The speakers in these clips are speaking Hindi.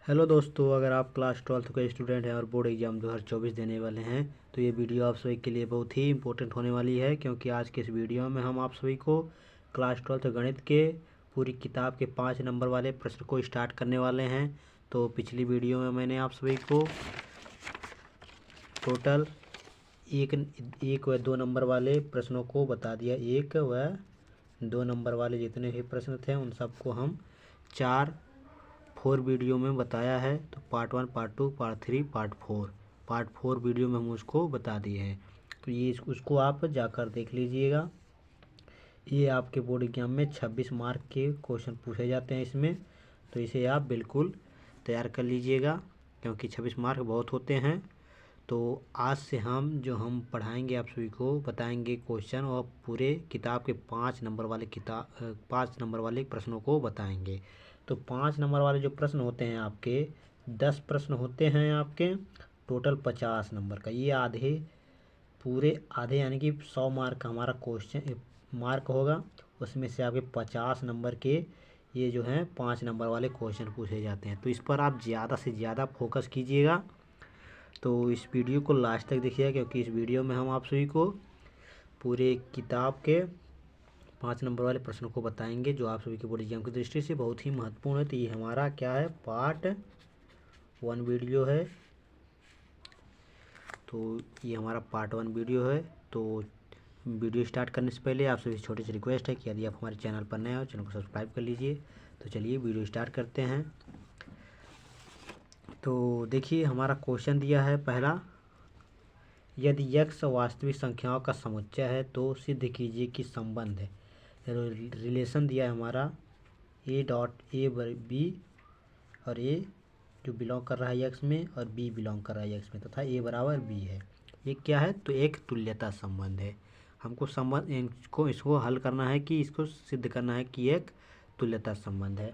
हेलो दोस्तों, अगर आप क्लास 12th के स्टूडेंट हैं और बोर्ड एग्ज़ाम 2024 देने वाले हैं तो ये वीडियो आप सभी के लिए बहुत ही इंपॉर्टेंट होने वाली है, क्योंकि आज के इस वीडियो में हम आप सभी को क्लास 12th गणित के पूरी किताब के 5 नंबर वाले प्रश्न को स्टार्ट करने वाले हैं। तो पिछली वीडियो में मैंने आप सभी को टोटल एक व 2 नंबर वाले प्रश्नों को बता दिया। 1 व 2 नंबर वाले जितने भी प्रश्न थे उन सबको हम 4 वीडियो में बताया है। तो part 1, part 2, part 3, part 4 video में हम उसको बता दिए हैं। तो ये उसको आप जाकर देख लीजिएगा। ये आपके बोर्ड एग्जाम में 26 मार्क के क्वेश्चन पूछे जाते हैं इसमें, तो इसे आप बिल्कुल तैयार कर लीजिएगा, क्योंकि 26 मार्क बहुत होते हैं। तो आज से हम पढ़ाएंगे, आप सभी को बताएंगे क्वेश्चन, और पूरे किताब के 5 नंबर वाले प्रश्नों को बताएंगे। तो 5 नंबर वाले जो प्रश्न होते हैं आपके 10 प्रश्न होते हैं आपके, टोटल 50 नंबर का। ये पूरे आधे यानी कि 100 मार्क का हमारा क्वेश्चन मार्क होगा। उसमें से आपके 50 नंबर के ये जो हैं 5 नंबर वाले क्वेश्चन पूछे जाते हैं। तो इस पर आप ज़्यादा से ज़्यादा फोकस कीजिएगा। तो इस वीडियो को लास्ट तक देखिएगा, क्योंकि इस वीडियो में हम आप सभी को पूरे किताब के 5 नंबर वाले प्रश्नों को बताएंगे, जो आप सभी के बोर्ड एग्जाम की दृष्टि से बहुत ही महत्वपूर्ण है। तो ये हमारा क्या है, पार्ट 1 वीडियो है। तो ये हमारा पार्ट 1 वीडियो है। तो वीडियो स्टार्ट करने से पहले आप सभी छोटी सी रिक्वेस्ट है कि यदि आप हमारे चैनल पर नए हो, चैनल को सब्सक्राइब कर लीजिए। तो चलिए वीडियो स्टार्ट करते हैं। तो देखिए, हमारा क्वेश्चन दिया है पहला, यदि x वास्तविक संख्याओं का समुच्चय है तो सिद्ध कीजिए कि संबंध है। रिलेशन दिया है हमारा a डॉट ए बी, और a जो बिलोंग कर रहा है x में और b बिलोंग कर रहा है x में, तथा a बराबर b है। ये क्या है, तो एक तुल्यता संबंध है। हमको इसको हल करना है, कि इसको सिद्ध करना है कि एक तुल्यता संबंध है।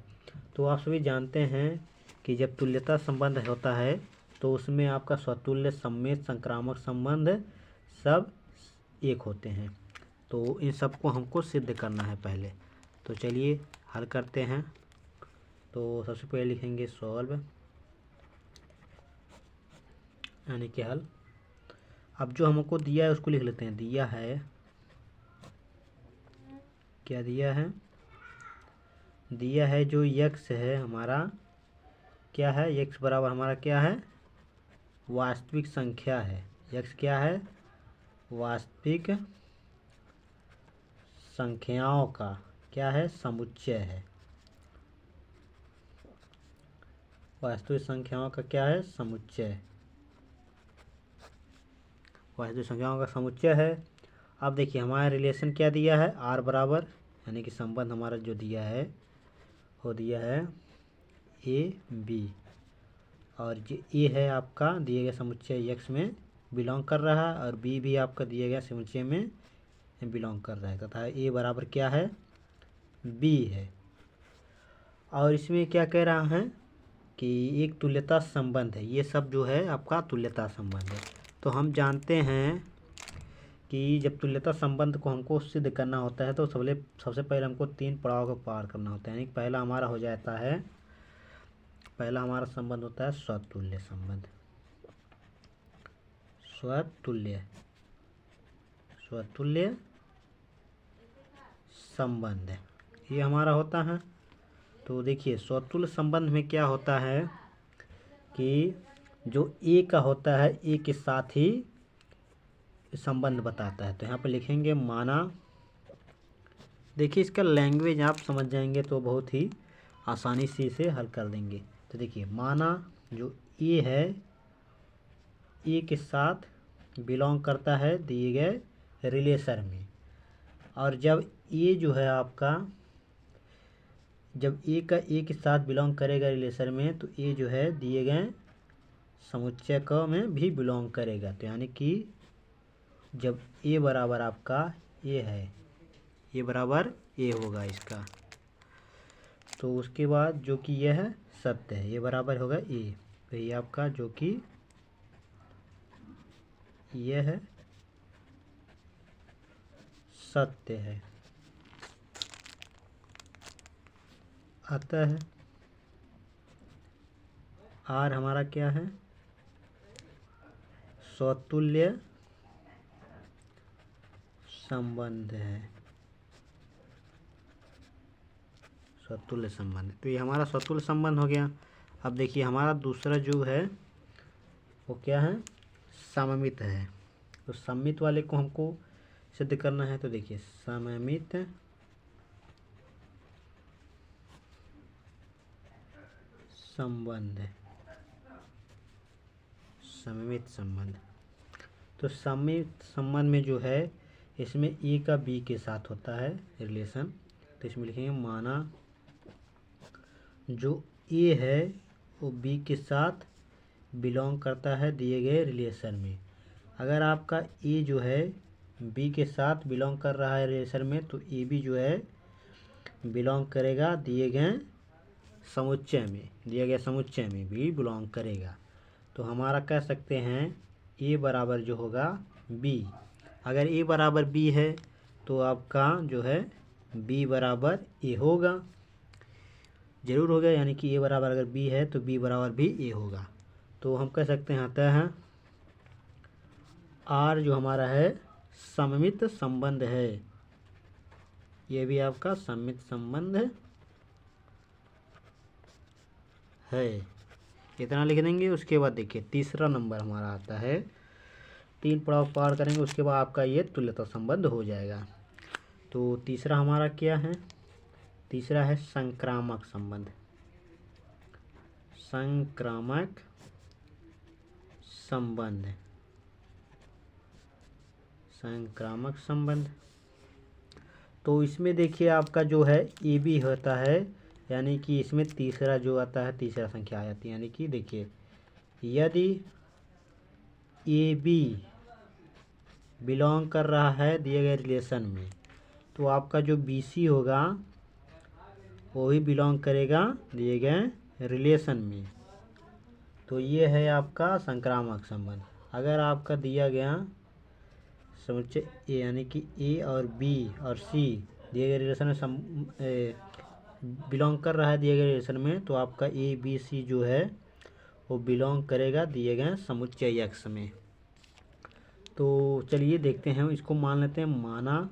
तो आप सभी जानते हैं कि जब तुल्यता संबंध होता है तो उसमें आपका स्वतुल्य, सम्मित, संक्रामक संबंध सब एक होते हैं। तो इन सबको हमको सिद्ध करना है पहले। तो चलिए हल करते हैं। तो सबसे पहले लिखेंगे सॉल्व, यानी कि हल। अब जो हमको दिया है उसको लिख लेते हैं। दिया है, क्या दिया है, दिया है जो x है हमारा, क्या है, x बराबर हमारा क्या है, वास्तविक संख्या है। x क्या है, वास्तविक संख्याओं का क्या है, समुच्चय है। वास्तविक संख्याओं का क्या है, समुच्चय। वास्तविक संख्याओं का समुच्चय है। अब देखिए हमारा रिलेशन क्या दिया है, r बराबर, यानी कि संबंध हमारा जो दिया है वो दिया है a b, और जो a है आपका दिए गए समुच्चय x में बिलोंग कर रहा है, और b भी आपका दिए गए समुच्चय में बिलोंग कर रहा है, तथा a बराबर क्या है, b है। और इसमें क्या कह रहा है कि एक तुल्यता संबंध है। ये सब जो है आपका तुल्यता संबंध है। तो हम जानते हैं कि जब तुल्यता संबंध को हमको सिद्ध करना होता है तो सबसे पहले हमको 3 पड़ाव को पार करना होता है। यानी पहला हमारा हो जाता है, पहला हमारा संबंध होता है स्वतुल्य संबंध। स्वतुल्य संबंध ये हमारा होता है। तो देखिए स्वतुल्य संबंध में क्या होता है कि जो a का होता है a के साथ ही संबंध बताता है। तो यहाँ पे लिखेंगे माना, देखिए इसका लैंग्वेज आप समझ जाएंगे तो बहुत ही आसानी से इसे हल कर देंगे। तो देखिए माना जो a है a के साथ बिलोंग करता है दिए गए रिलेशन में, और जब a जो है आपका, जब a का a के साथ बिलोंग करेगा रिलेशन में, तो a जो है दिए गए समुच्चय क में भी बिलोंग करेगा। तो यानी कि जब a बराबर आपका a है, a बराबर a होगा इसका, तो उसके बाद जो कि यह है सत्य है, ये बराबर होगा a। तो ये आपका जो कि यह है सत्य है, अतः आर हमारा क्या है, स्वतुल्य संबंध है, स्वतुल्य संबंध। तो ये हमारा स्वतुल्य संबंध हो गया। अब देखिए हमारा दूसरा जो है वो क्या है, सममित है। तो सममित वाले को हमको सिद्ध करना है। तो देखिए सममित संबंध, सममित संबंध। तो सममित संबंध में जो है इसमें ए का बी के साथ होता है रिलेशन। तो इसमें लिखेंगे माना जो ए है वो बी के साथ बिलोंग करता है दिए गए रिलेशन में। अगर आपका ए जो है बी के साथ बिलोंग कर रहा है रिलेशन में, तो ए भी जो है बिलोंग करेगा दिए गए समुच्चय में, दिए गए समुच्चय में भी बिलोंग करेगा। तो हमारा कह सकते हैं ए बराबर जो होगा बी। अगर ए बराबर बी है तो आपका जो है बी बराबर ए होगा, जरूर होगा। यानी कि ए बराबर अगर बी है तो बी बराबर भी ए होगा। तो हम कह सकते हैं अतः आर जो हमारा है सममित संबंध है, ये भी आपका सममित संबंध है। इतना लिख देंगे। उसके बाद देखिए तीसरा नंबर हमारा आता है, 3 पड़ाव पार करेंगे उसके बाद आपका ये तुल्यता संबंध हो जाएगा। तो तीसरा हमारा क्या है, तीसरा है संक्रामक संबंध। संक्रामक संबंध, संक्रामक संबंध। तो इसमें देखिए आपका जो है ए बी होता है, यानी कि इसमें तीसरा जो आता है तीसरा संख्या आ जाती है। यानी कि देखिए यदि ए बी बिलोंग कर रहा है दिए गए रिलेशन में, तो आपका जो बी सी होगा वो ही बिलोंग करेगा दिए गए रिलेशन में। तो ये है आपका संक्रामक संबंध। अगर आपका दिया गया समुच्चय ए यानी कि ए और बी और सी दिए गए रिलेशन में बिलोंग कर रहा है दिए गए रिलेशन में, तो आपका ए बी सी जो है वो बिलोंग करेगा दिए गए समुच्चय एक्स में। तो चलिए देखते हैं, इसको मान लेते हैं। माना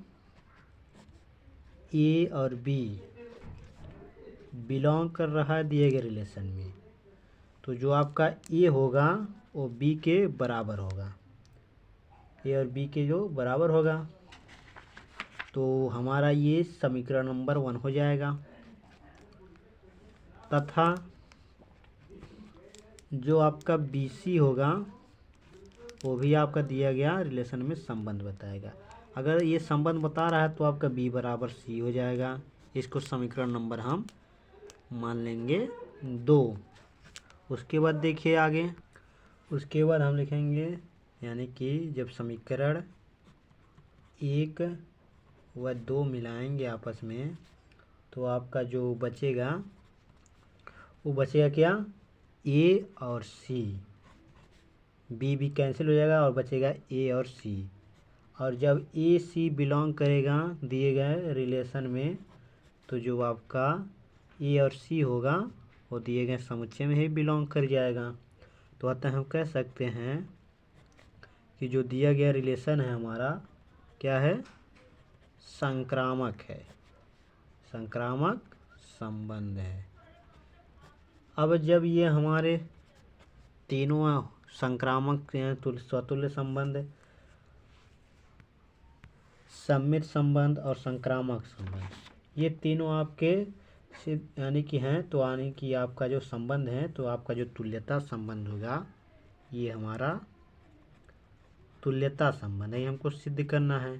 ए और बी बिलोंग कर रहा है दिए गए रिलेशन में, तो जो आपका ए होगा वो बी के बराबर होगा, ए और बी के जो बराबर होगा। तो हमारा ये समीकरण नंबर 1 हो जाएगा। तथा जो आपका बी सी होगा वो भी आपका दिया गया रिलेशन में संबंध बताएगा। अगर ये संबंध बता रहा है तो आपका बी बराबर सी हो जाएगा। इसको समीकरण नंबर हम मान लेंगे 2। उसके बाद देखिए आगे, उसके बाद हम लिखेंगे यानी कि जब समीकरण 1 व 2 मिलाएंगे आपस में, तो आपका जो बचेगा वो बचेगा क्या, ए और सी। बी भी कैंसिल हो जाएगा और बचेगा ए और सी। और जब ए सी बिलोंग करेगा दिए गए रिलेशन में, तो जो आपका ए और सी होगा वो दिए गए समुच्चय में ही बिलोंग कर जाएगा। तो अतः हम कह सकते हैं कि जो दिया गया रिलेशन है हमारा क्या है, संक्रामक है, संक्रामक संबंध है। अब जब ये हमारे तीनों संक्रामक स्वतुल्य संबंध, सममित संबंध और संक्रामक संबंध, ये तीनों आपके यानी कि हैं, तो यानी कि आपका जो संबंध है तो आपका जो तुल्यता संबंध होगा ये हमारा तुल्यता संबंध है, हमको सिद्ध करना है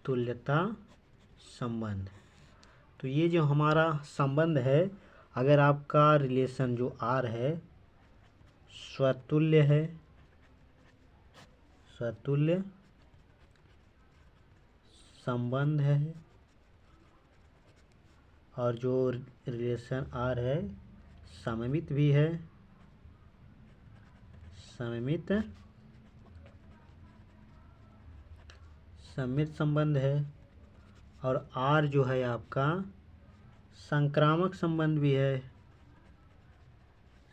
तुल्यता संबंध। तो ये जो हमारा संबंध है, अगर आपका रिलेशन जो आर है स्वतुल्य है, स्वतुल्य संबंध है, और जो रिलेशन आर है सममित भी है, सममित सममित संबंध है, और आर जो है आपका संक्रामक संबंध भी है,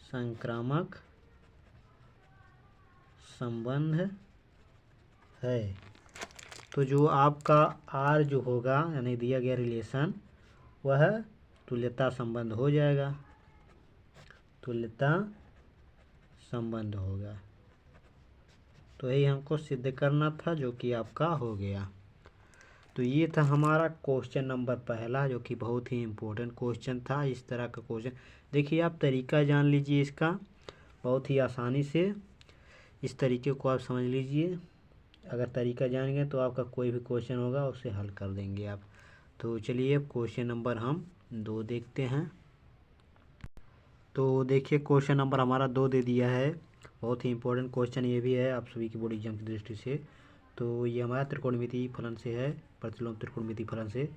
संक्रामक संबंध है। तो जो आपका आर जो होगा यानी दिया गया रिलेशन वह तुल्यता संबंध हो जाएगा, तुल्यता संबंध होगा। तो यही हमको सिद्ध करना था जो कि आपका हो गया। तो ये था हमारा क्वेश्चन नंबर पहला जो कि बहुत ही इम्पोर्टेंट क्वेश्चन था। इस तरह का क्वेश्चन देखिए, आप तरीका जान लीजिए इसका, बहुत ही आसानी से इस तरीके को आप समझ लीजिए। अगर तरीका जान गए तो आपका कोई भी क्वेश्चन होगा उसे हल कर देंगे आप। तो चलिए अब क्वेश्चन नंबर हम 2 देखते हैं। तो देखिए क्वेश्चन नंबर हमारा 2 दे दिया है। बहुत ही इम्पोर्टेंट क्वेश्चन ये भी है आप सभी की बोर्ड एग्जाम की दृष्टि से। तो ये हमारा त्रिकोणमिति फलन से है, प्रतिलोम त्रिकोणमिति फलन से।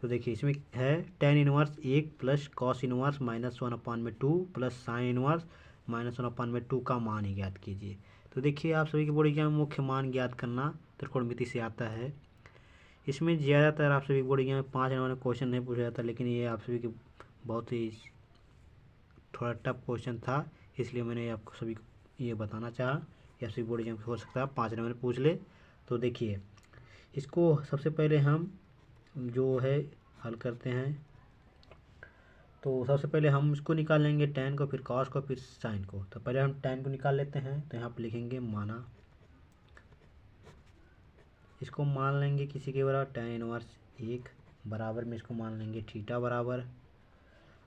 तो देखिए इसमें है tan inverse 1 plus cos inverse -1/2 plus sine inverse -1/2 का मान ही ज्ञात कीजिए। तो देखिए आप सभी के बोर्ड एग्जाम में मुख्य मान ज्ञात करना त्रिकोणमिति से आता है। इसमें ज़्यादातर आप सभी बोर्ड एग्जाम में 5 नंबर में क्वेश्चन नहीं पूछा जाता, लेकिन ये आप सभी के बहुत ही थोड़ा टफ क्वेश्चन था, इसलिए मैंने आपको सभी को ये बताना चाहा। या सभी बोर्ड एग्जाम हो सकता है 5 नंबर में पूछ ले। तो देखिए इसको सबसे पहले हम जो है हल करते हैं। तो सबसे पहले हम इसको निकाल लेंगे tan को, फिर cos को, फिर sin को। तो पहले हम tan को निकाल लेते हैं। तो यहाँ पर लिखेंगे माना, इसको मान लेंगे किसी के बराबर tan इनवर्स 1 बराबर में इसको मान लेंगे थीटा बराबर।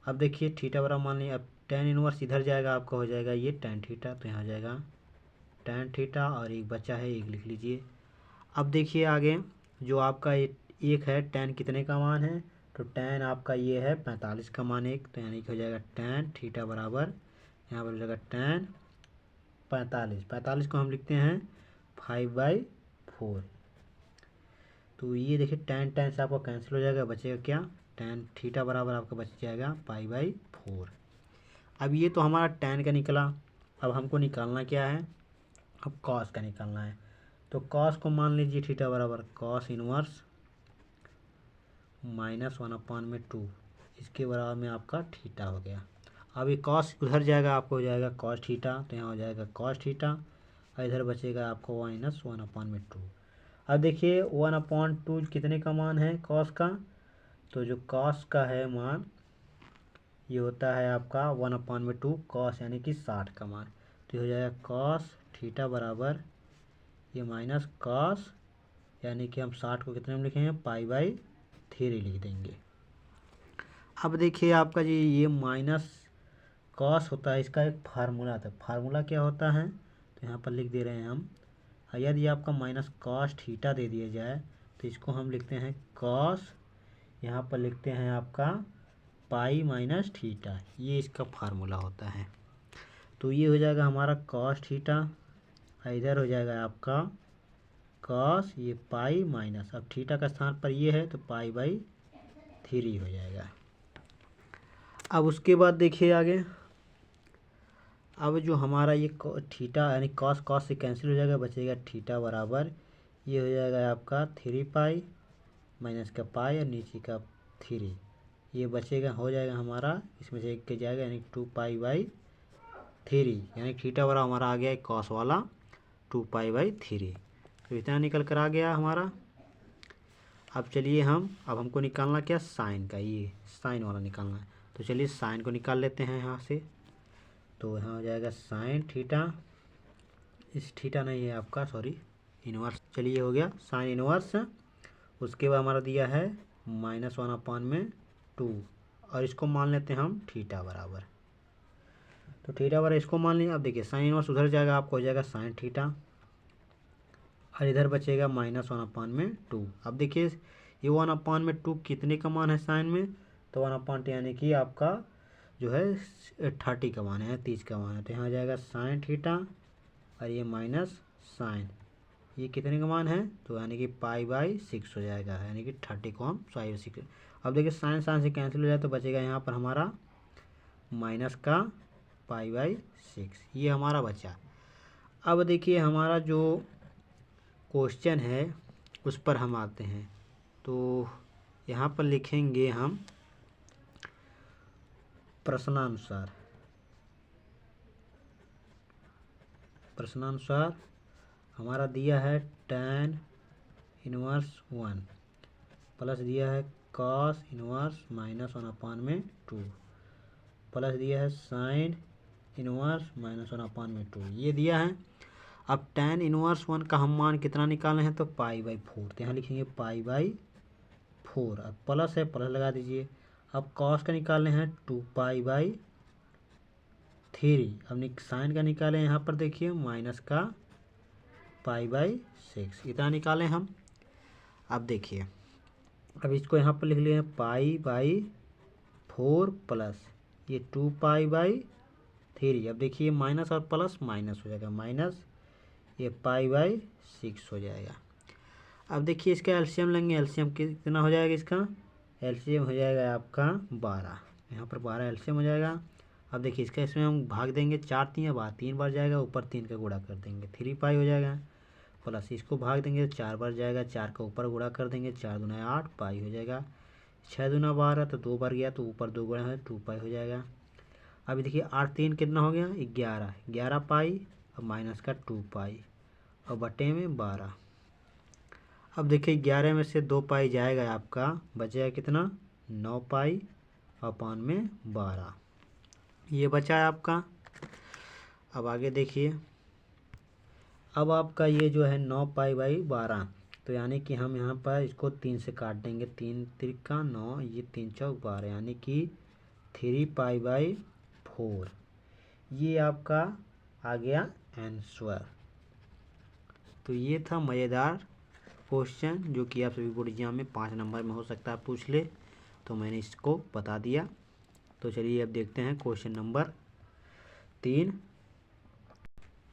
अब देखिए थीटा बराबर मान लिया। अब tan इनवर्स इधर जाएगा, आपका हो जाएगा ये tan थीटा। तो यहाँ जाएगा tan थीटा और एक बचा है 1 लिख लीजिए। अब देखिए आगे जो आपका एक है tan कितने का मान है, तो tan आपका ये है 45 का मान 1। तो यानी कि हो जाएगा tan थीटा बराबर यहाँ पर हो जाएगा tan 45 को हम लिखते हैं 5/4। तो ये देखिए tan से आपका कैंसिल हो जाएगा, बचेगा क्या, tan थीटा बराबर आपका बच जाएगा π/4। अब ये तो हमारा tan का निकला। अब हमको निकालना क्या है, अब cos का निकालना है। तो cos को मान लीजिए थीटा बराबर cos इनवर्स -1/2, इसके बराबर में आपका थीटा हो गया। अब ये cos उधर जाएगा, आपको हो जाएगा cos थीटा। तो यहाँ हो जाएगा cos थीटा और इधर बचेगा आपको -1/2। अब देखिए 1/2 कितने का मान है cos का, तो जो cos का है मान ये होता है आपका 1/2 cos यानी कि 60 का मान। तो हो जाएगा cos थीटा बराबर ये माइनस cos यानी कि हम 60 को कितने में लिखेंगे π/3 लिख देंगे। अब देखिए आपका जी ये माइनस cos होता है, इसका एक फार्मूला था। फार्मूला क्या होता है तो यहाँ पर लिख दे रहे हैं हम। यदि आपका माइनस cos थीटा दे दिया जाए तो इसको हम लिखते हैं cos, यहाँ पर लिखते हैं आपका π - थीटा, ये इसका फार्मूला होता है। तो ये हो जाएगा हमारा cos थीटा, इधर हो जाएगा आपका cos ये π-, अब थीटा का स्थान पर ये है तो π/3 हो जाएगा। अब उसके बाद देखिए आगे, अब जो हमारा ये थीटा यानी cos से कैंसिल हो जाएगा, बचेगा थीटा बराबर ये हो जाएगा आपका 3π माइनस का पाई और नीचे का 3, ये बचेगा हो जाएगा हमारा, इसमें से एक के जाएगा यानी 2π/3, यानी थीटा बराबर हमारा आ गया है cos वाला 2π/3। तो इतना निकल कर आ गया हमारा। अब चलिए अब हमको निकालना क्या, साइन का, ये साइन वाला निकालना है। तो चलिए साइन को निकाल लेते हैं यहाँ से। तो यहाँ हो जाएगा साइन थीटा, इस थीटा नहीं है आपका, सॉरी इनवर्स। चलिए हो गया साइन इनवर्स। उसके बाद हमारा दिया है -1/2 और इसको मान लेते हैं हम थीटा बराबर। तो थीटा बराबर इसको मान लिया। अब देखिए साइन इनवर्स उधर जाएगा, आपको हो जाएगा साइन थीटा और इधर बचेगा -1/2। अब देखिए ये 1/2 कितने का मान है साइन में, तो 1/2 यानी कि आपका जो है 30 का मान है, 30 का मान है। तो यहाँ जाएगा साइन थीटा और ये माइनस साइन, ये कितने का मान है, तो यानी कि π/6 हो जाएगा, यानी कि 30 को हम π/6। अब देखिए साइन साइन से कैंसिल हो जाए तो बचेगा यहाँ पर हमारा माइनस का π/6, ये हमारा बचा। अब देखिए हमारा जो क्वेश्चन है उस पर हम आते हैं। तो यहाँ पर लिखेंगे हम प्रश्नानुसार। प्रश्नानुसार हमारा दिया है tan इनवर्स 1 प्लस दिया है cos इनवर्स -1/2 प्लस दिया है sin इनवर्स -1/2 ये दिया है। अब tan इनवर्स 1 का हम मान कितना निकाले हैं तो π/4, तो यहाँ लिखेंगे π/4। अब प्लस है प्लस लगा दीजिए। अब cos का निकाले हैं 2π/3। अब साइन का निकाले यहाँ पर देखिए माइनस का π/6 इतना निकाले हम। अब देखिए अब इसको यहाँ पर लिख लिए π/4 प्लस ये 2π/3। अब देखिए माइनस और प्लस माइनस हो जाएगा, माइनस ये π/6 हो जाएगा। अब देखिए इसका एलसीएम लेंगे, एलसीएम कितना हो जाएगा, इसका एलसीएम हो जाएगा आपका 12, यहाँ पर 12 एलसीएम हो जाएगा। अब देखिए इसका इसमें हम भाग देंगे, 4 3 बार 3 बार जाएगा, ऊपर 3 का गुणा कर देंगे 3π हो जाएगा। प्लस इसको भाग देंगे 4 बार जाएगा, 4 का ऊपर गुणा कर देंगे, 4 दूना 8 पाई हो जाएगा। 6 दूना 12 तो 2 बार गया तो ऊपर 2 गुणा है 2π हो जाएगा। अभी देखिए 8 3 कितना हो गया 11π, अब माइनस का 2π और बटे में 12। अब देखिए 11 में से 2π जाएगा आपका, बचेगा कितना 9π अपान में 12, ये बचा है आपका। अब आगे देखिए, अब आपका ये जो है 9π/12, तो यानी कि हम यहाँ पर इसको 3 से काट देंगे, 3 त्रिका 9, ये 3 चौक 12, यानी कि 3π/4 ये आपका आ गया आंसर। तो ये था मज़ेदार क्वेश्चन जो कि आप सभी बोर्ड एग्जाम में 5 नंबर में हो सकता है पूछ ले, तो मैंने इसको बता दिया। तो चलिए अब देखते हैं क्वेश्चन नंबर 3।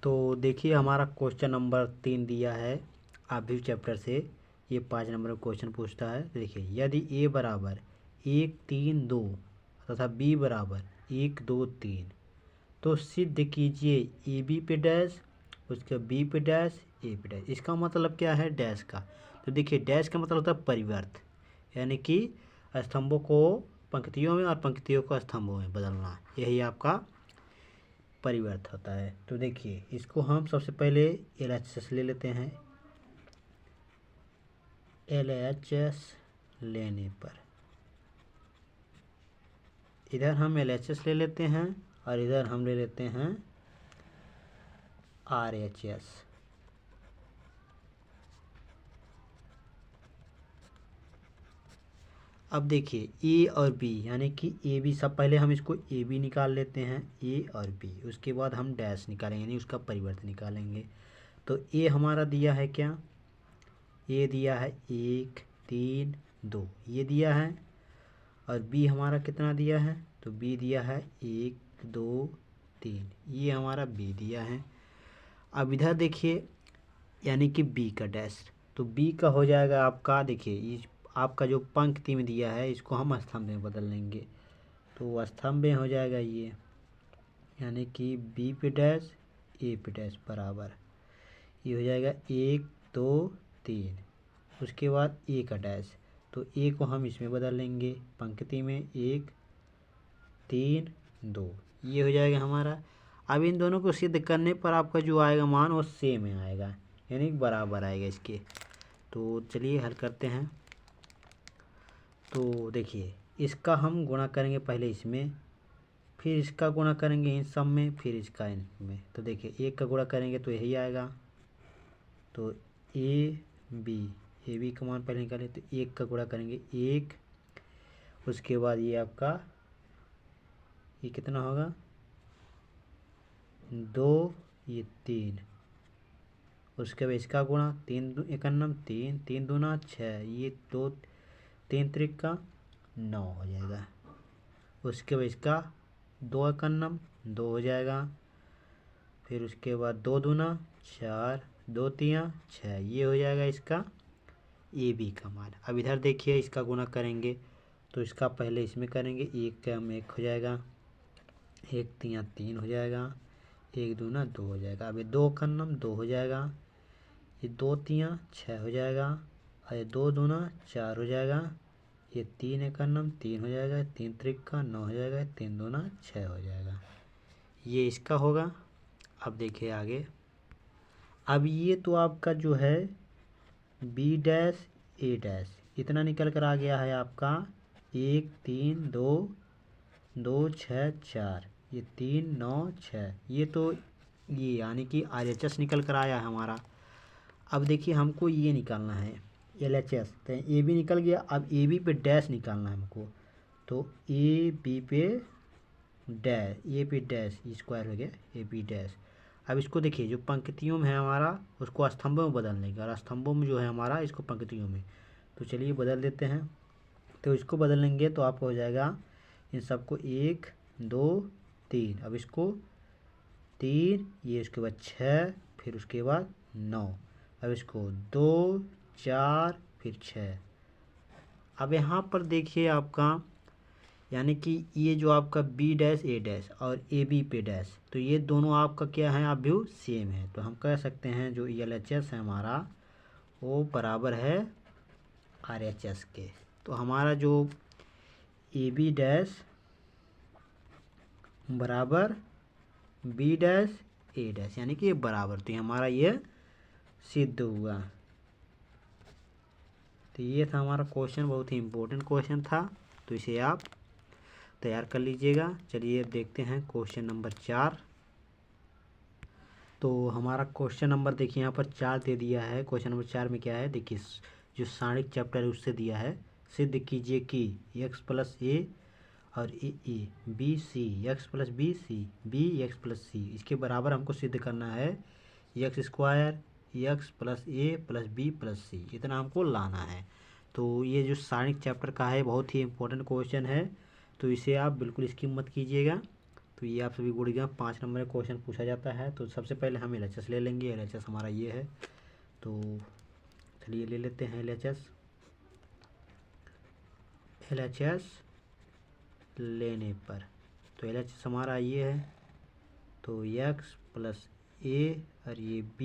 तो देखिए हमारा क्वेश्चन नंबर 3 दिया है अभी चैप्टर से, ये 5 नंबर का क्वेश्चन पूछता है। देखिए यदि a बराबर 1 3 2 तथा b बराबर 1 2 3 तो सिद्ध कीजिए ए बी पे डैश, उसके बी पे डैश, ए पे डैश। इसका मतलब क्या है डैश का, तो देखिए डैश का मतलब होता है परिवर्त, यानी कि स्तंभों को पंक्तियों में और पंक्तियों को स्तंभों में बदलना, यही आपका परिवर्त होता है। तो देखिए इसको हम सबसे पहले LHS ले लेते हैं। LHS लेने पर इधर हम LHS ले लेते हैं और इधर हम ले लेते हैं RHS। अब देखिए ए और बी, यानी कि ए बी, सब पहले हम इसको ए बी निकाल लेते हैं, ए और बी, उसके बाद हम डैश निकालेंगे यानी उसका परिवर्तन निकालेंगे। तो ए हमारा दिया है क्या, ए दिया है 1 3 2 ये दिया है, और बी हमारा कितना दिया है, तो बी दिया है 1 2 3, ये हमारा बी दिया है। अब इधर देखिए यानी कि बी का डैश, तो बी का हो जाएगा आपका, देखिए आपका जो पंक्ति में दिया है इसको हम स्तंभ में बदल लेंगे, तो स्तंभ में हो जाएगा ये, यानी कि बी पे डैश ए पे डैश बराबर, ये हो जाएगा 1 2 3, उसके बाद ए का डैश, तो ए को हम इसमें बदल लेंगे पंक्ति में 1 3 2, ये हो जाएगा हमारा। अब इन दोनों को सिद्ध करने पर आपका जो आएगा मान वो सेम आएगा, यानी बराबर आएगा इसके। तो चलिए हल करते हैं। तो देखिए इसका हम गुणा करेंगे पहले इसमें, फिर इसका गुणा करेंगे इन सब में, फिर इसका इन में। तो देखिए 1 का गुणा करेंगे तो यही आएगा, तो ए बी का मान पहले निकालें, तो 1 का गुणा करेंगे 1, उसके बाद ये आपका ये कितना होगा 2, ये 3, उसके बाद इसका गुणा 3 1 3 3 दूना 6, ये 2 3 त्रिका 9 हो जाएगा। उसके बाद इसका 2 1 2 हो जाएगा, फिर उसके बाद 2 दूना 4 2 3 6, ये हो जाएगा इसका ए बी का मान। अब इधर देखिए इसका गुणा करेंगे तो इसका पहले इसमें करेंगे, 1 का 1 हो जाएगा, 1 3 3 हो जाएगा, 1 दूना 2 हो जाएगा। अब ये 2 का 2 हो जाएगा, ये 2 3 6 हो जाएगा, और ये 2 दूना 4 हो जाएगा, ये 3 1 3 हो जाएगा, 3 त्रिका 9 हो जाएगा, 3 दूना 6 हो जाएगा, ये इसका होगा। अब देखिए आगे अब ये तो आपका जो है बी डैश ए डैश इतना निकल कर आ गया है आपका 1 3 2 2 6 4 ये 3 9 6 ये तो ये यानी कि RHS निकल कर आया है हमारा। अब देखिए हमको ये निकालना है LHS, तो ए बी निकल गया। अब ए बी पे डैश निकालना है हमको, तो ए बी पे डैश, ए पे डैश स्क्वायर हो गया ए बी डैश। अब इसको देखिए जो पंक्तियों में है हमारा उसको स्तंभों में बदल लेंगे, और स्तंभों में जो है हमारा इसको पंक्तियों में, तो चलिए बदल देते हैं। तो इसको बदलेंगे तो आपको हो जाएगा इन सबको 1 2 3, अब इसको 3 ये उसके बाद 6 फिर उसके बाद 9, अब इसको 2 4 फिर 6। अब यहाँ पर देखिए आपका यानी कि ये जो आपका बी डैश ए डैश और ए बी पे डैश, तो ये दोनों आपका क्या है आप व्यू सेम है, तो हम कह सकते हैं जो LHS है हमारा वो बराबर है RHS के। तो हमारा जो ए बी डैश बराबर बी डैश ए डैश यानी कि ये बराबर, तो हमारा ये सिद्ध हुआ। तो ये था हमारा क्वेश्चन, बहुत ही इम्पोर्टेंट क्वेश्चन था, तो इसे आप तैयार कर लीजिएगा। चलिए अब देखते हैं क्वेश्चन नंबर 4। तो हमारा क्वेश्चन नंबर देखिए यहाँ पर 4 दे दिया है। क्वेश्चन नंबर 4 में क्या है देखिए, जो सारणिक चैप्टर है उससे दिया है, सिद्ध कीजिए कि x प्लस ए और A B C X plus B C B X plus C इसके बराबर हमको सिद्ध करना है x square x plus A plus B plus C, इतना हमको लाना है। तो ये जो सारणिक चैप्टर का है बहुत ही इंपॉर्टेंट क्वेश्चन है, तो इसे आप बिल्कुल स्किप मत कीजिएगा। तो ये आप सभी बोर्ड एग्जाम 5 नंबर का क्वेश्चन पूछा जाता है। तो सबसे पहले हम LHS ले लेंगे, LHS हमारा ये है, तो चलिए ले लेते हैं LHS लेने पर। तो LHS हमारा ये है, तो x प्लस ए और ये b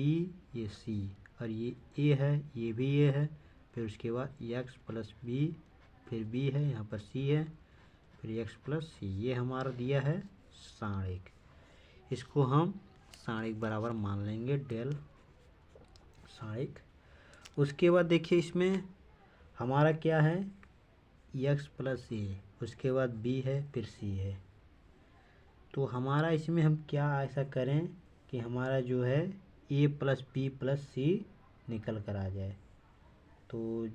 ये c और ये a है ये भी a है, फिर उसके बाद x प्लस b फिर b है यहाँ पर c है फिर x प्लस c, ये हमारा दिया है सारणिक। इसको हम सारणिक बराबर मान लेंगे डेल सारणिक। उसके बाद देखिए इसमें हमारा क्या है x प्लस ए, उसके बाद b है फिर c है, तो हमारा इसमें हम क्या ऐसा करें कि हमारा जो है a प्लस बी प्लस सी निकल कर आ जाए। तो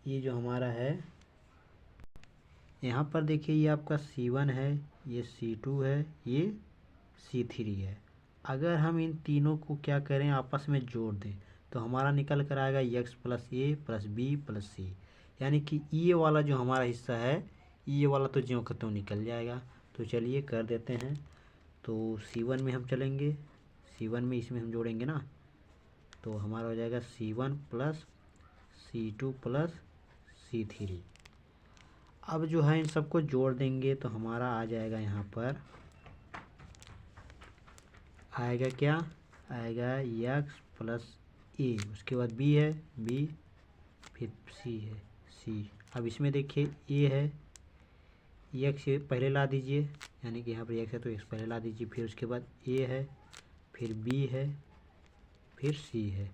ये जो हमारा है यहाँ पर देखिए ये आपका C1 है, ये C2 है, ये C3 है। अगर हम इन तीनों को क्या करें आपस में जोड़ दें तो हमारा निकल कर आएगा x plus A plus B plus C, यानी कि ये वाला जो हमारा हिस्सा है ये वाला तो ज्यों का त्यों निकल जाएगा। तो चलिए कर देते हैं। तो C1 में हम चलेंगे, C1 में इसमें हम जोड़ेंगे ना, तो हमारा हो जाएगा C1 plus C2 plus C3। अब जो है इन सबको जोड़ देंगे तो हमारा आ जाएगा यहाँ पर आएगा क्या आएगा x प्लस ए, उसके बाद b है b फिर c है c। अब इसमें देखिए a है, x पहले ला दीजिए, यानी कि यहाँ पर x है तो x पहले ला दीजिए, फिर उसके बाद a है फिर b है फिर c है,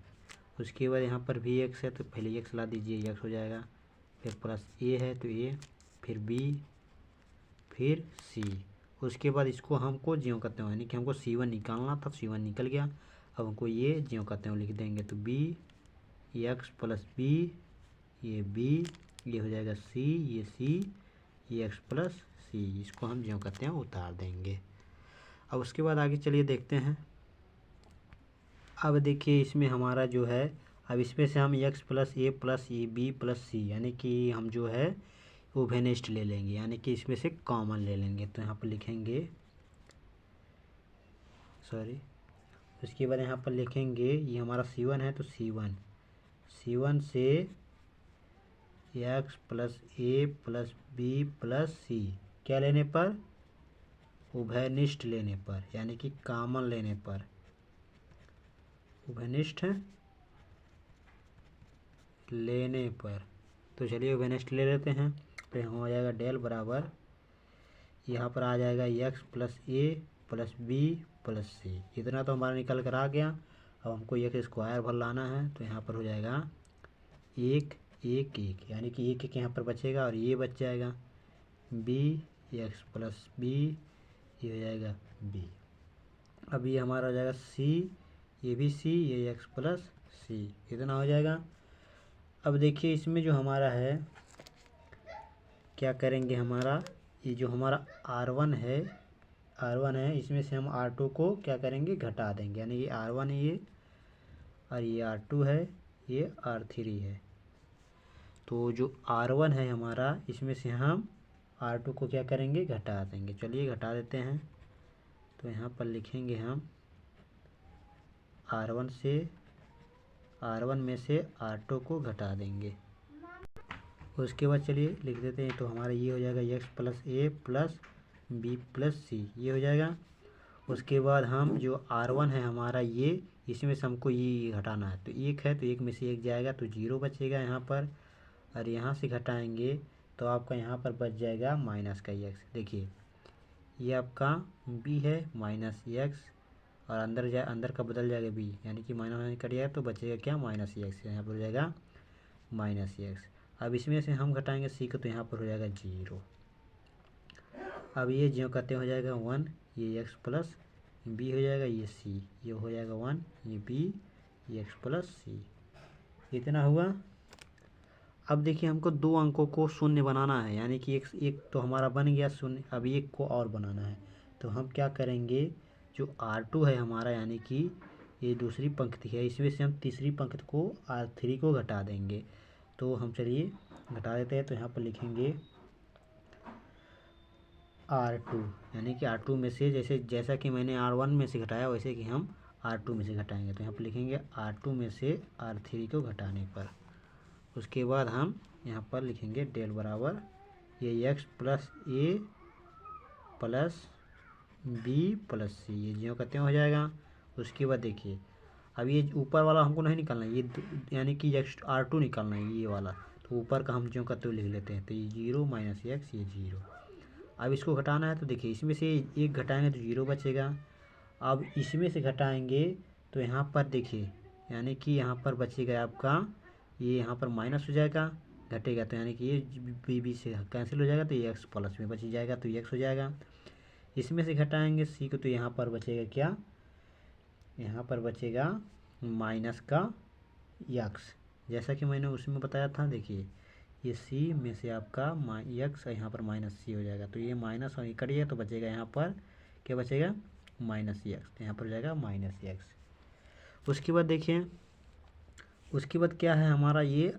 उसके बाद यहाँ पर भी x है तो पहले x ला दीजिए, x हो जाएगा, फिर प्लस a है तो a फिर b फिर c। उसके बाद इसको हमको ज्यों करते हैं, यानी कि हमको C1 निकालना था, C1 निकल गया। अब हमको ये ज्यों करते हैं लिख देंगे, तो b x प्लस b ये b ये हो जाएगा c ये c ये x प्लस c, इसको हम ज्यों करते हैं उतार देंगे। अब उसके बाद आगे चलिए देखते हैं। अब देखिए इसमें हमारा जो है, अब इसमें से हम x plus A plus A B plus C यानी कि हम जो है उभयनिष्ठ ले लेंगे, यानी कि इसमें से कॉमन ले लेंगे। तो यहाँ पर लिखेंगे उसके बाद यहाँ पर लिखेंगे ये हमारा C1 है तो C1 से x plus A plus B plus सी क्या लेने पर उभयनिष्ठ लेने पर, यानी कि कॉमन लेने पर उभयनिष्ठ लेने पर। तो चलिए उभयनिष्ठ ले लेते हैं, तो यहाँ हो जाएगा डेल बराबर यहाँ पर आ जाएगा x plus A plus B plus C, इतना तो हमारा निकल कर आ गया। अब हमको एक्स स्क्वायर भर लाना है, तो यहाँ पर हो जाएगा 1 1 1, यानी कि 1 1 यहाँ पर बचेगा और ये बच जाएगा बी एक्स प्लस बी, ये हो जाएगा बी। अब ये हमारा हो जाएगा सी, ये भी सी, ये एक्स प्लस सी, इतना हो जाएगा। अब देखिए इसमें जो हमारा है क्या करेंगे, हमारा ये जो हमारा R1 है इसमें से हम R2 को क्या करेंगे, घटा देंगे, यानी ये R1 है ये, और ये R2 है, ये R3 है। तो जो R1 है हमारा, इसमें से हम R2 को क्या करेंगे, घटा देंगे। चलिए घटा देते हैं। तो यहाँ पर लिखेंगे हम R1 में से R2 को घटा देंगे। उसके बाद चलिए लिख देते हैं, तो हमारा ये हो जाएगा x plus A plus B plus सी, ये हो जाएगा। उसके बाद हम जो R1 है हमारा ये, इसमें से हमको ये घटाना है, तो 1 है तो 1 में से 1 जाएगा तो 0 बचेगा यहाँ पर, और यहाँ से घटाएंगे तो आपका यहाँ पर बच जाएगा माइनस का एक्स। देखिए ये आपका b है माइनस एक्स, और अंदर का बदल जाएगा b, यानी कि माइनस माइनस कट जाएगा तो बचेगा क्या, माइनस एक्स, यहाँ पर हो जाएगा माइनस एक्स। अब इसमें से हम घटाएंगे c को, तो यहाँ पर हो जाएगा 0। अब ये जो कहते हो जाएगा 1, ये एक्स प्लस बी हो जाएगा, ये c, ये हो जाएगा 1, ये b, ये एक्स प्लस सी, इतना हुआ। अब देखिए हमको 2 अंकों को शून्य बनाना है, यानी कि एक तो हमारा बन गया शून्य, अब एक को और बनाना है। तो हम क्या करेंगे, जो R2 है हमारा, यानी कि ये दूसरी पंक्ति है, इसमें से हम तीसरी पंक्ति को R3 को घटा देंगे। तो हम चलिए घटा देते हैं। तो यहाँ पर लिखेंगे R2, यानी कि R2 में से जैसा कि मैंने R1 में से घटाया, वैसे कि हम R2 में से घटाएंगे। तो यहाँ पर लिखेंगे R2 में से R3 को घटाने पर। उसके बाद हम यहाँ पर लिखेंगे डेल बराबर ये x plus A plus B plus सी, ये जो कहते हैं हो जाएगा। उसके बाद देखिए अब ये ऊपर वाला हमको नहीं निकालना, ये यानी कि एक्स R2 निकालना है ये वाला, तो ऊपर का हम जो कहते हुए लिख लेते हैं। तो ये 0 माइनस एक्स, ये 0। अब इसको घटाना है, तो देखिए इसमें से 1 घटाएंगे तो 0 बचेगा। अब इसमें से घटाएंगे तो यहाँ पर देखिए, यानी कि यहाँ पर बचेगा आपका, ये यहाँ पर माइनस हो जाएगा, घटेगा, तो यानी कि ये बी से कैंसिल हो जाएगा, तो ये एक्स प्लस में बच जाएगा, तो ये एक्स हो जाएगा। इसमें से घटाएंगे सी को, तो यहाँ पर बचेगा क्या, यहाँ पर बचेगा माइनस का एक्स, जैसा कि मैंने उसमें बताया था। देखिए ये सी में से आपका एक्स, यहाँ पर माइनस सी हो जाएगा, तो ये माइनस और कट गया, तो बचेगा यहाँ पर क्या बचेगा, माइनस एक्स, तो यहाँ पर हो जाएगा माइनस एक्स। उसके बाद देखिए, उसके बाद क्या है हमारा, ये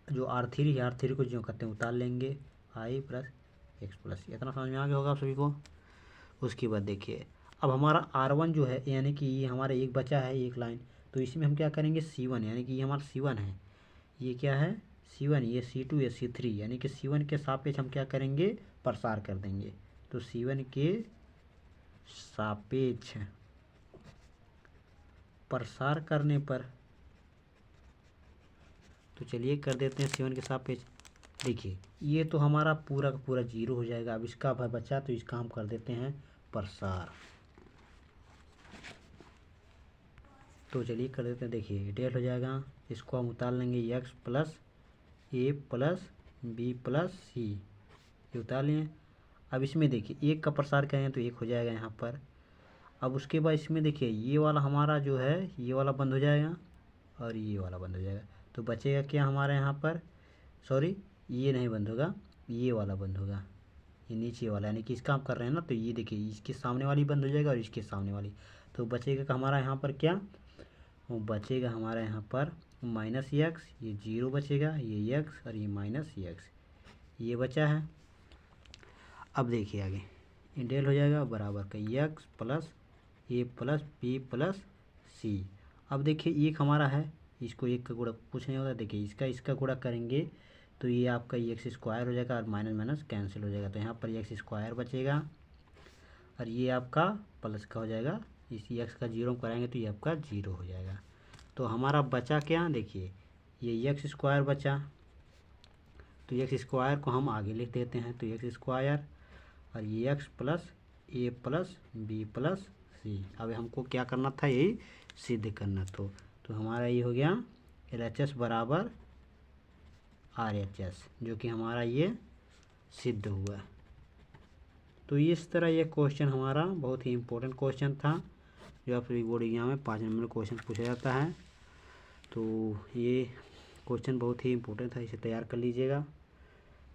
जो R3 है, R3 को जो कहते हैं उतार लेंगे, आई प्लस एक्स प्लस, इतना समझ में आ गया होगा आप सभी को। उसके बाद देखिए अब हमारा R1 जो है, यानी कि ये हमारा एक बचा है एक लाइन, तो इसमें हम क्या करेंगे C1, यानी कि ये हमारा C1 है, ये क्या है C1, ये C2 या C3, यानी कि C1 के सापेक्ष हम क्या करेंगे, प्रसार कर देंगे। तो C1 के सापेक्ष प्रसार करने पर, तो चलिए कर देते हैं C1 के सापेक्ष। देखिए ये तो हमारा पूरा का पूरा 0 हो जाएगा। अब इसका बचा, तो इसका हम कर देते हैं प्रसार। तो चलिए कर देते हैं। देखिए डेल हो जाएगा, इसको हम उतार लेंगे, x plus A plus B plus सी, ये उतार लिए। अब इसमें देखिए 1 का प्रसार करें तो 1 हो जाएगा यहाँ पर। अब उसके बाद इसमें देखिए ये वाला हमारा जो है, ये वाला बंद हो जाएगा और ये वाला बंद हो जाएगा, तो बचेगा क्या हमारे यहाँ पर, सॉरी ये नहीं बंद होगा, ये वाला बंद होगा, ये नीचे वाला, यानी कि इसका हम कर रहे हैं ना, तो ये देखिए इसके सामने वाली बंद हो जाएगा और इसके सामने वाली, तो बचेगा हमारा यहाँ पर क्या, वो बचेगा हमारा यहाँ पर माइनस एक्स, ये 0 बचेगा, ये एक्स और ये माइनस एक्स, ये बचा है। अब देखिए आगे डेल हो जाएगा बराबर का x plus A plus B plus सी। अब देखिए एक हमारा है, इसको एक का गुणा कुछ नहीं होता, देखिए इसका गुणा करेंगे तो ये आपका एक्स स्क्वायर हो जाएगा और माइनस माइनस कैंसिल हो जाएगा, तो यहाँ पर एक्स स्क्वायर बचेगा और ये आपका प्लस का हो जाएगा, इस एक्स का 0 कराएंगे तो ये आपका 0 हो जाएगा। तो हमारा बचा क्या, देखिए ये एक्स स्क्वायर बचा, तो एक्स स्क्वायर को हम आगे लिख देते हैं, तो एक्स स्क्वायर और ये x plus A plus B plus सी। अब हमको क्या करना था, यही सिद्ध करना। तो हमारा ये हो गया LHS बराबर RHS, जो कि हमारा ये सिद्ध हुआ। तो इस तरह ये क्वेश्चन हमारा बहुत ही इम्पोर्टेंट क्वेश्चन था, जो आप बोर्ड एग्जाम में 5 नंबर क्वेश्चन पूछा जाता है। तो ये क्वेश्चन बहुत ही इम्पोर्टेंट था, इसे तैयार कर लीजिएगा।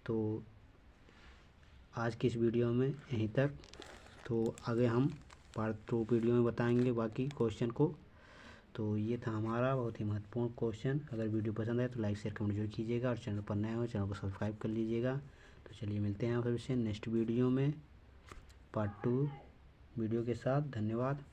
तो आज की इस वीडियो में यहीं तक। तो आगे हम पार्ट 2 वीडियो में बताएंगे बाकी क्वेश्चन को। तो ये था हमारा बहुत ही महत्वपूर्ण क्वेश्चन। अगर वीडियो पसंद आए तो लाइक शेयर कमेंट जरूर कीजिएगा, और चैनल पर नए हो चैनल को सब्सक्राइब कर लीजिएगा। तो चलिए मिलते हैं आप सबसे नेक्स्ट वीडियो में पार्ट 2 वीडियो के साथ। धन्यवाद।